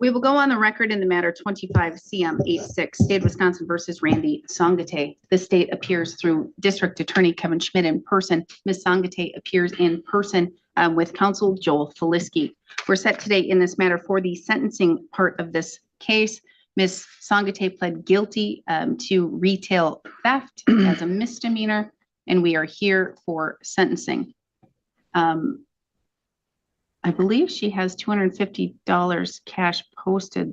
We will go on the record in the matter 25 CM 86, State of Wisconsin versus Randy Sate. The state appears through District Attorney Kevin Schmidt in person. Ms. Sate appears in person with counsel Joel Feliski. We're set today in this matter for the sentencing part of this case. Ms. Sate pled guilty to retail theft as a misdemeanor, and we are here for sentencing. I believe she has $250 cash posted,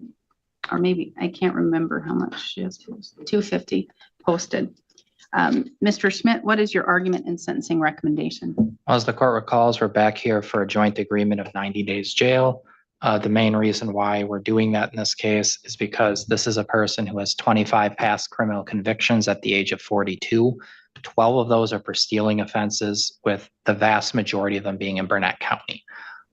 or maybe I can't remember how much she has. $250 posted. Mr. Schmidt, what is your argument and sentencing recommendation? As the court recalls, we're back here for a joint agreement of 90 days jail. The main reason why we're doing that in this case is because this is a person who has 25 past criminal convictions at the age of 42. 12 of those are for stealing offenses, with the vast majority of them being in Burnett County.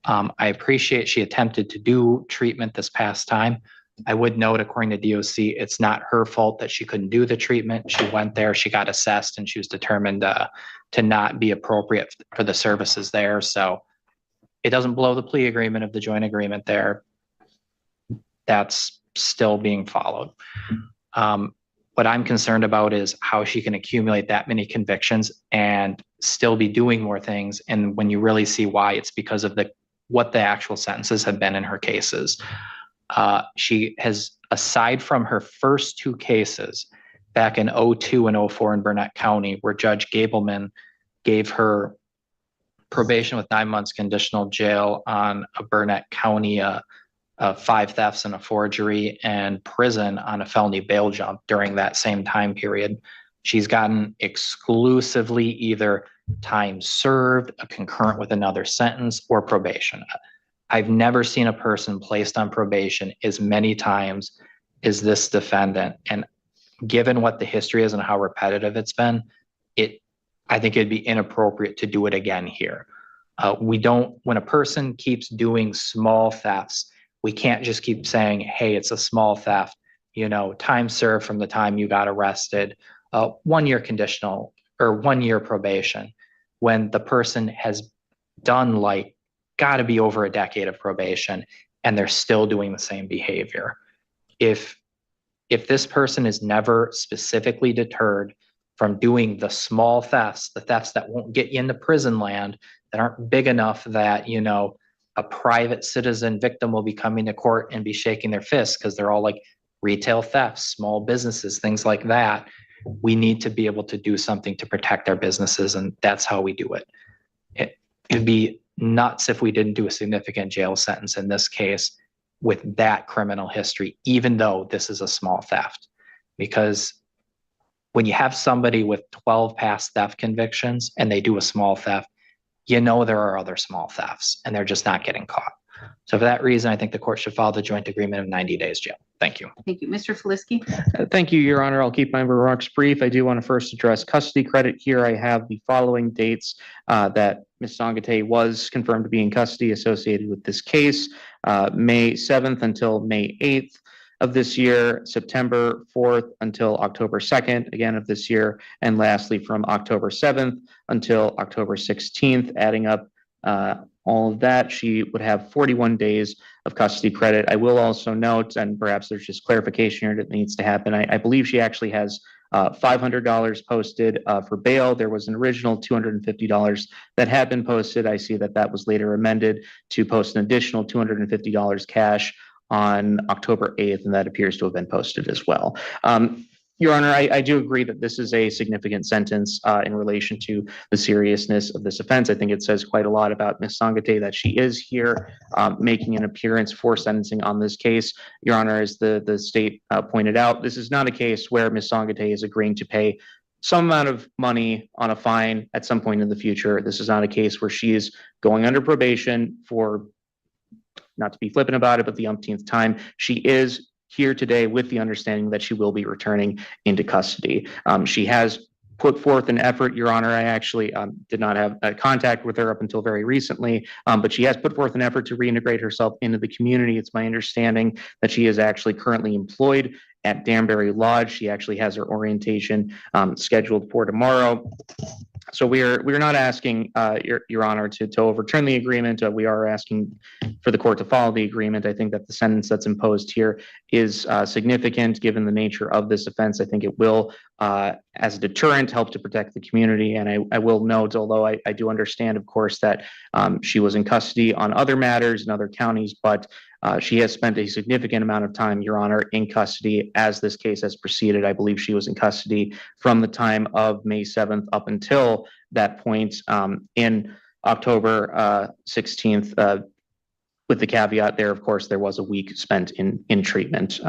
I appreciate she attempted to do treatment this past time. I would note, according to DOC, it's not her fault that she couldn't do the treatment. She went there, she got assessed, and she was determined to not be appropriate for the services there. So it doesn't blow the plea agreement of the joint agreement there. That's still being followed. What I'm concerned about is how she can accumulate that many convictions and still be doing more things. And when you really see why, it's because of what the actual sentences have been in her cases. She has, aside from her first two cases back in 02 and 04 in Burnett County, where Judge Gableman gave her probation with 9 months conditional jail on a Burnett County 5 thefts and a forgery, and prison on a felony bail jump during that same time period. She's gotten exclusively either time served, a concurrent with another sentence, or probation. I've never seen a person placed on probation as many times as this defendant. And given what the history is and how repetitive it's been, I think it'd be inappropriate to do it again here. When a person keeps doing small thefts, we can't just keep saying, hey, it's a small theft, time served from the time you got arrested, 1 year conditional or 1 year probation, when the person has done got to be over a decade of probation and they're still doing the same behavior. If this person is never specifically deterred from doing the small thefts, the thefts that won't get you into prison land, that aren't big enough that, a private citizen victim will be coming to court and be shaking their fists because they're all like retail thefts, small businesses, things like that. We need to be able to do something to protect our businesses, and that's how we do it. It'd be nuts if we didn't do a significant jail sentence in this case with that criminal history, even though this is a small theft. Because when you have somebody with 12 past theft convictions and they do a small theft, there are other small thefts and they're just not getting caught. So for that reason, I think the court should follow the joint agreement of 90 days jail. Thank you. Thank you. Mr. Feliski. Thank you, Your Honor. I'll keep my remarks brief. I do want to first address custody credit here. I have the following dates that Ms. Sate was confirmed to be in custody associated with this case: May 7th until May 8th of this year, September 4th until October 2nd, again of this year, and lastly from October 7th until October 16th, adding up all of that, she would have 41 days of custody credit. I will also note, and perhaps there's just clarification here that needs to happen, I believe she actually has $500 posted for bail. There was an original $250 that had been posted. I see that was later amended to post an additional $250 cash on October 8th, and that appears to have been posted as well. Your Honor, I do agree that this is a significant sentence in relation to the seriousness of this offense. I think it says quite a lot about Ms. Sate that she is here making an appearance for sentencing on this case. Your Honor, as the state pointed out, this is not a case where Ms. Sate is agreeing to pay some amount of money on a fine at some point in the future. This is not a case where she is going under probation for, not to be flippant about it, but the umpteenth time. She is here today with the understanding that she will be returning into custody. She has put forth an effort, Your Honor. I actually did not have contact with her up until very recently, but she has put forth an effort to reintegrate herself into the community. It's my understanding that she is actually currently employed at Danbury Lodge. She actually has her orientation scheduled for tomorrow. So we're not asking Your Honor to overturn the agreement. We are asking for the court to follow the agreement. I think that the sentence that's imposed here is significant given the nature of this offense. I think it will, as a deterrent, help to protect the community. And I will note, although I do understand, of course, that she was in custody on other matters in other counties, but she has spent a significant amount of time, Your Honor, in custody as this case has proceeded. I believe she was in custody from the time of May 7th up until that point in October 16th, with the caveat there, of course, there was a week spent in treatment.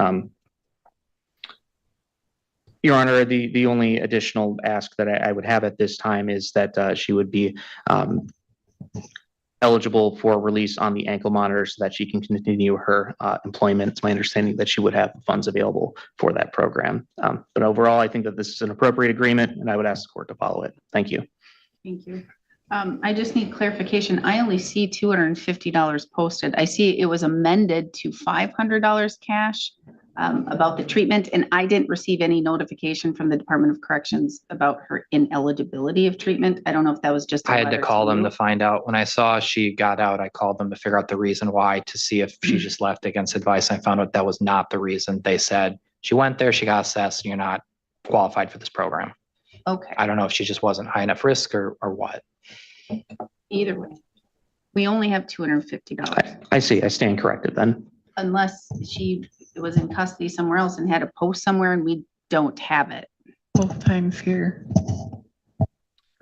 Your Honor, the only additional ask that I would have at this time is that she would be eligible for release on the ankle monitor so that she can continue her employment. It's my understanding that she would have funds available for that program. But overall, I think that this is an appropriate agreement and I would ask the court to follow it. Thank you. Thank you. I just need clarification. I only see $250 posted. I see it was amended to $500 cash about the treatment, and I didn't receive any notification from the Department of Corrections about her ineligibility of treatment. I don't know if that was just. I had to call them you. to find out. When I saw she got out, I called them to figure out the reason why, to see if she just left against advice. I found out that was not the reason. They said she went there, she got assessed, and you're not qualified for this program. Okay. I don't know if she just wasn't high enough risk or what. Either way, we only have $250. I see. I stand corrected then. Unless she was in custody somewhere else and had a post somewhere and we don't have it. Both times here.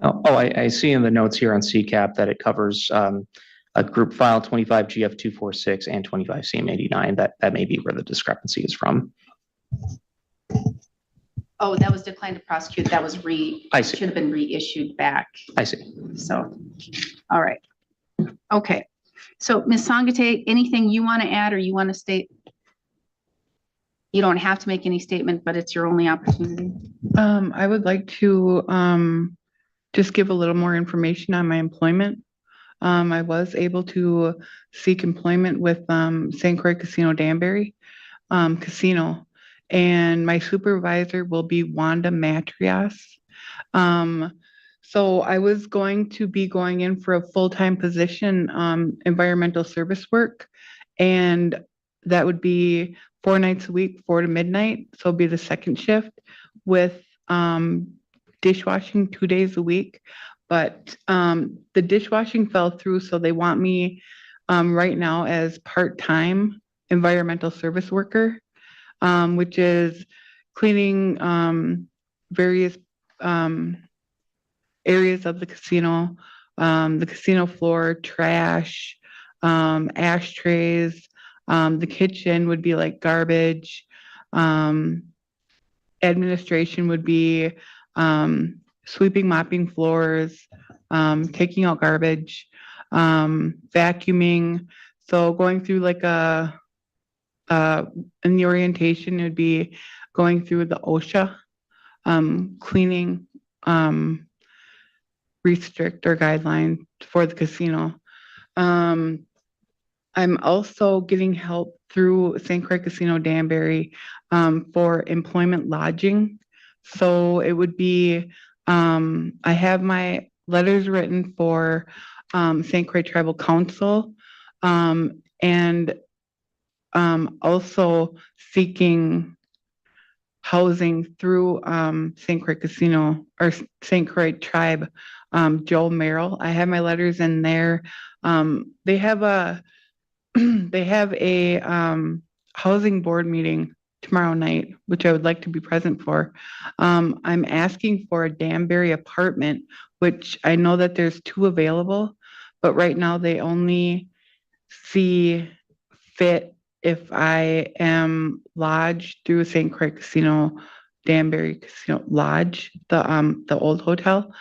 I see in the notes here on CCAP that it covers a group file 25 GF 246 and 25 CM 89. That may be where the discrepancy is from. Oh, that was declined to prosecute. That was I see. should have been reissued back. I see. So, all right. Okay. So Ms. Sangate, anything you want to add or you want to state? You don't have to make any statement, but it's your only opportunity. I would like to just give a little more information on my employment. I was able to seek employment with St. Croix Casino Danbury Casino, and my supervisor will be Wanda Matrias. So I was going to be going in for a full-time position, environmental service work, and that would be 4 nights a week, 4 to midnight. So it'll be the second shift with dishwashing 2 days a week. But the dishwashing fell through, so they want me right now as part-time environmental service worker, which is cleaning various areas of the casino floor, trash, ashtrays. The kitchen would be like garbage. Administration would be sweeping, mopping floors, taking out garbage, vacuuming. So going through like in the orientation, it would be going through the OSHA, cleaning, restrict or guideline for the casino. I'm also getting help through St. Croix Casino Danbury for employment lodging. So it would be, I have my letters written for St. Croix Tribal Council and also seeking housing through St. Croix Casino or St. Croix Tribe, Joe Merrill. I have my letters in there. They have a housing board meeting tomorrow night, which I would like to be present for. I'm asking for a Danbury apartment, which I know that there's 2 available, but right now they only see fit if I am lodged through St. Croix Casino, Danbury Casino Lodge, the old hotel.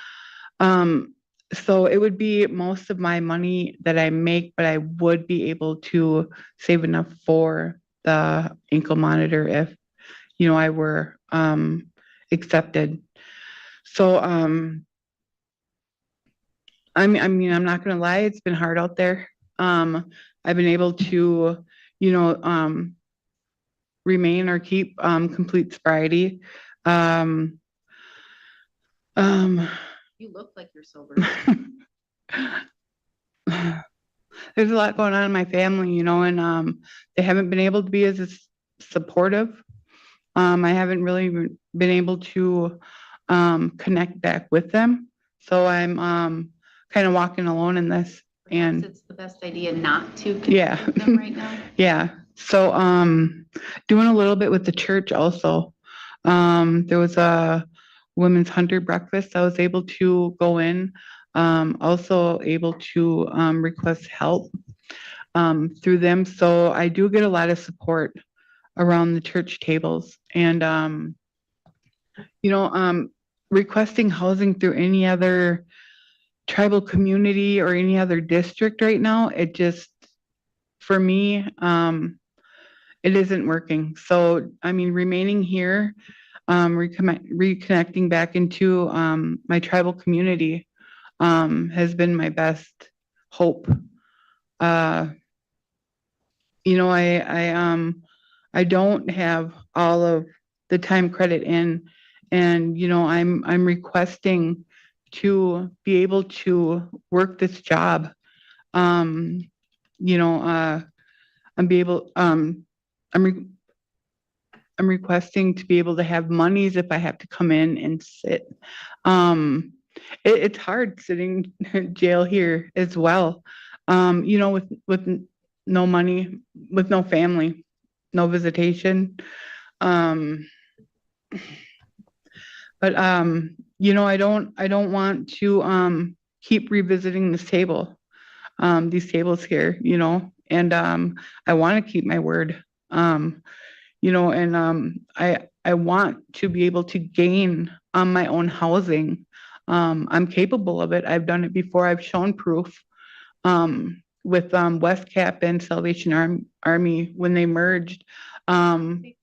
So it would be most of my money that I make, but I would be able to save enough for the ankle monitor if, I were accepted. So I mean, I'm not gonna lie, it's been hard out there. I've been able to, remain or keep complete sobriety. Um, You look like you're sober. there's a lot going on in my family, and they haven't been able to be as supportive. I haven't really been able to connect back with them. So I'm kind of walking alone in this. And it's the best idea not to Yeah. connect with them right now. yeah. So doing a little bit with the church also. There was a women's hunter breakfast. I was able to go in, also able to request help through them. So I do get a lot of support around the church tables, and requesting housing through any other tribal community or any other district right now, it just, for me, it isn't working. So, I mean, remaining here, reconnecting back into my tribal community has been my best hope. I don't have all of the time credit in, and I'm requesting to be able to work this job. I'm be able I'm requesting to be able to have monies if I have to come in and sit. It's hard sitting in jail here as well. With no money, with no family, no visitation. But I don't want to keep revisiting this table, these tables here, and I want to keep my word, and I want to be able to gain my own housing. I'm capable of it. I've done it before. I've shown proof with West Cap and Salvation Army when they merged. Mhm.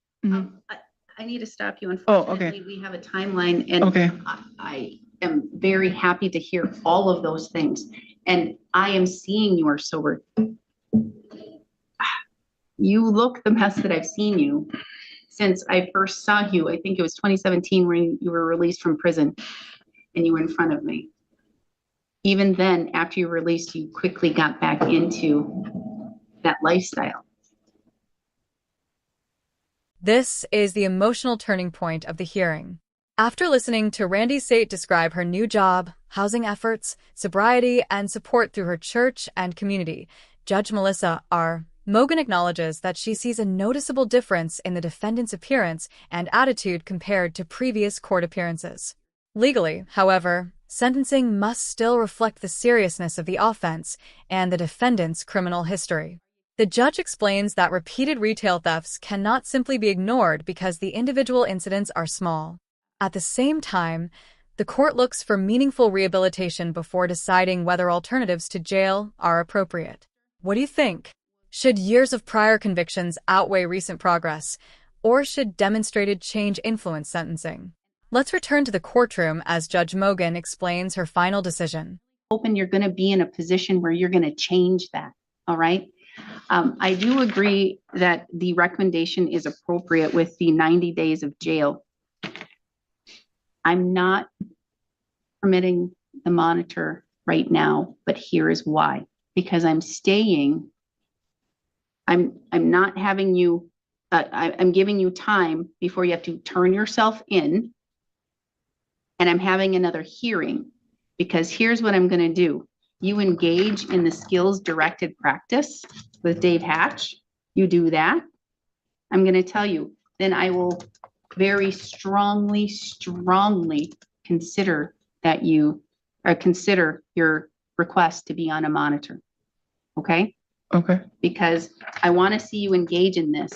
I need to stop you. Oh, okay. Unfortunately, we have a timeline, and Okay. I am very happy to hear all of those things. And I am seeing you are sober. You look the best that I've seen you since I first saw you. I think it was 2017 when you were released from prison and you were in front of me. Even then, after you were released, you quickly got back into that lifestyle. This is the emotional turning point of the hearing. After listening to Randy Sate describe her new job, housing efforts, sobriety, and support through her church and community, Judge Melissa R. Mogen acknowledges that she sees a noticeable difference in the defendant's appearance and attitude compared to previous court appearances. Legally, however, sentencing must still reflect the seriousness of the offense and the defendant's criminal history. The judge explains that repeated retail thefts cannot simply be ignored because the individual incidents are small. At the same time, the court looks for meaningful rehabilitation before deciding whether alternatives to jail are appropriate. What do you think? Should years of prior convictions outweigh recent progress, or should demonstrated change influence sentencing? Let's return to the courtroom as Judge Mogen explains her final decision. Hoping you're going to be in a position where you're going to change that, all right? I do agree that the recommendation is appropriate with the 90 days of jail. I'm not permitting the monitor right now, but here is why. Because I'm not having you, I'm giving you time before you have to turn yourself in, and I'm having another hearing, because here's what I'm going to do. You engage in the skills directed practice with Dave Hatch. You do that. I'm going to tell you, then I will very strongly consider that you consider your request to be on a monitor. Okay? Okay. Because I want to see you engage in this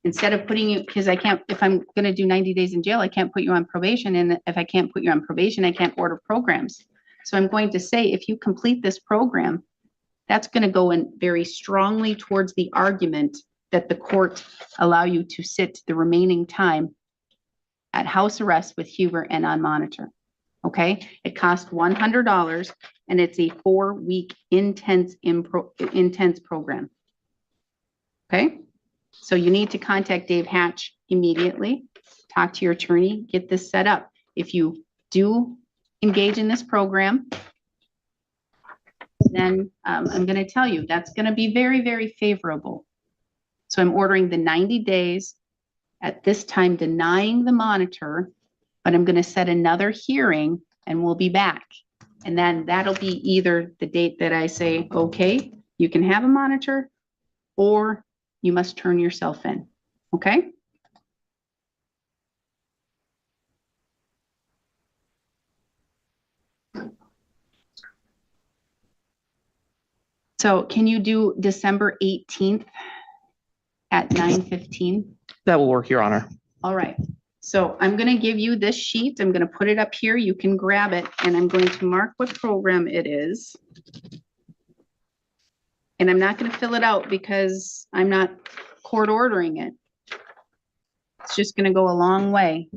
instead of putting you, because I can't, if I'm going to do 90 days in jail, I can't put you on probation. And if I can't put you on probation, I can't order programs. So I'm going to say, if you complete this program, that's going to go in very strongly towards the argument that the court allow you to sit the remaining time at house arrest with Huber and on monitor. Okay? It costs $100 and it's a 4-week intense program. Okay? So you need to contact Dave Hatch immediately, talk to your attorney, get this set up. If you do engage in this program, then I'm going to tell you that's going to be very, very favorable. So I'm ordering the 90 days at this time, denying the monitor, but I'm going to set another hearing and we'll be back. And then that'll be either the date that I say, okay, you can have a monitor, or you must turn yourself in. Okay? So can you do December 18th at 9:15? That will work, Your Honor. All right. So I'm going to give you this sheet. I'm going to put it up here. You can grab it, and I'm going to mark what program it is. And I'm not going to fill it out because I'm not court ordering it. It's just going to go a long way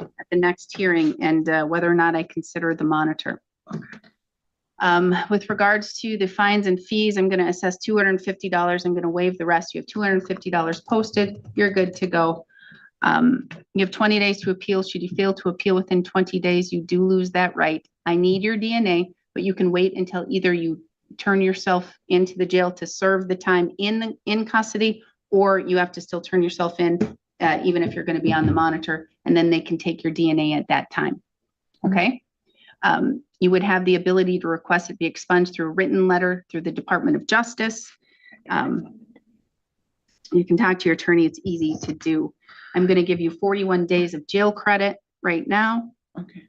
at the next hearing and whether or not I consider the monitor. With regards to the fines and fees, I'm going to assess $250. I'm going to waive the rest. You have $250 posted. You're good to go. You have 20 days to appeal. Should you fail to appeal within 20 days, you do lose that right. I need your DNA, but you can wait until either you turn yourself into the jail to serve the time in custody, or you have to still turn yourself in, even if you're going to be on the monitor, and then they can take your DNA at that time. Okay? You would have the ability to request it be expunged through a written letter through the Department of Justice. You can talk to your attorney. It's easy to do. I'm going to give you 41 days of jail credit right now. Okay.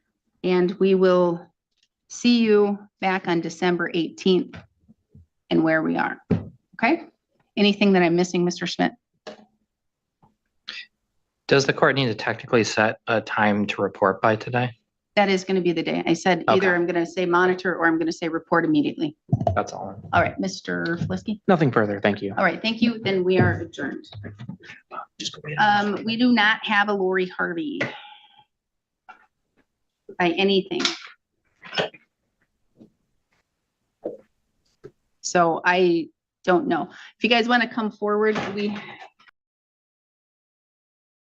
And we will see you back on December 18th and where we are. Okay? Anything that I'm missing, Mr. Schmidt? Does the court need to technically set a time to report by today? That is going to be the day. I said either Okay. I'm going to say monitor or I'm going to say report immediately. That's all. All right, Mr. Flisky. Nothing further. Thank you. All right, thank you. Then we are adjourned. We do not have a Lori Harvey by anything. So I don't know. If you guys want to come forward,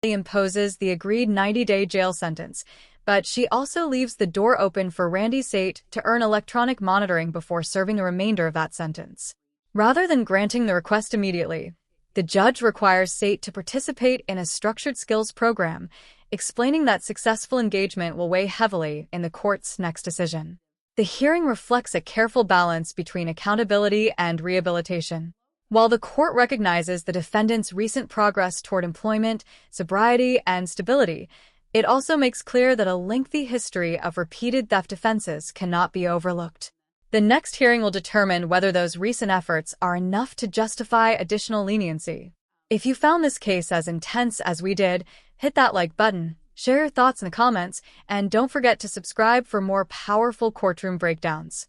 imposes the agreed 90-day jail sentence, but she also leaves the door open for Randy Sate to earn electronic monitoring before serving the remainder of that sentence. Rather than granting the request immediately, the judge requires Sate to participate in a structured skills program, explaining that successful engagement will weigh heavily in the court's next decision. The hearing reflects a careful balance between accountability and rehabilitation. While the court recognizes the defendant's recent progress toward employment, sobriety, and stability, it also makes clear that a lengthy history of repeated theft offenses cannot be overlooked. The next hearing will determine whether those recent efforts are enough to justify additional leniency. If you found this case as intense as we did, hit that like button, share your thoughts in the comments, and don't forget to subscribe for more powerful courtroom breakdowns.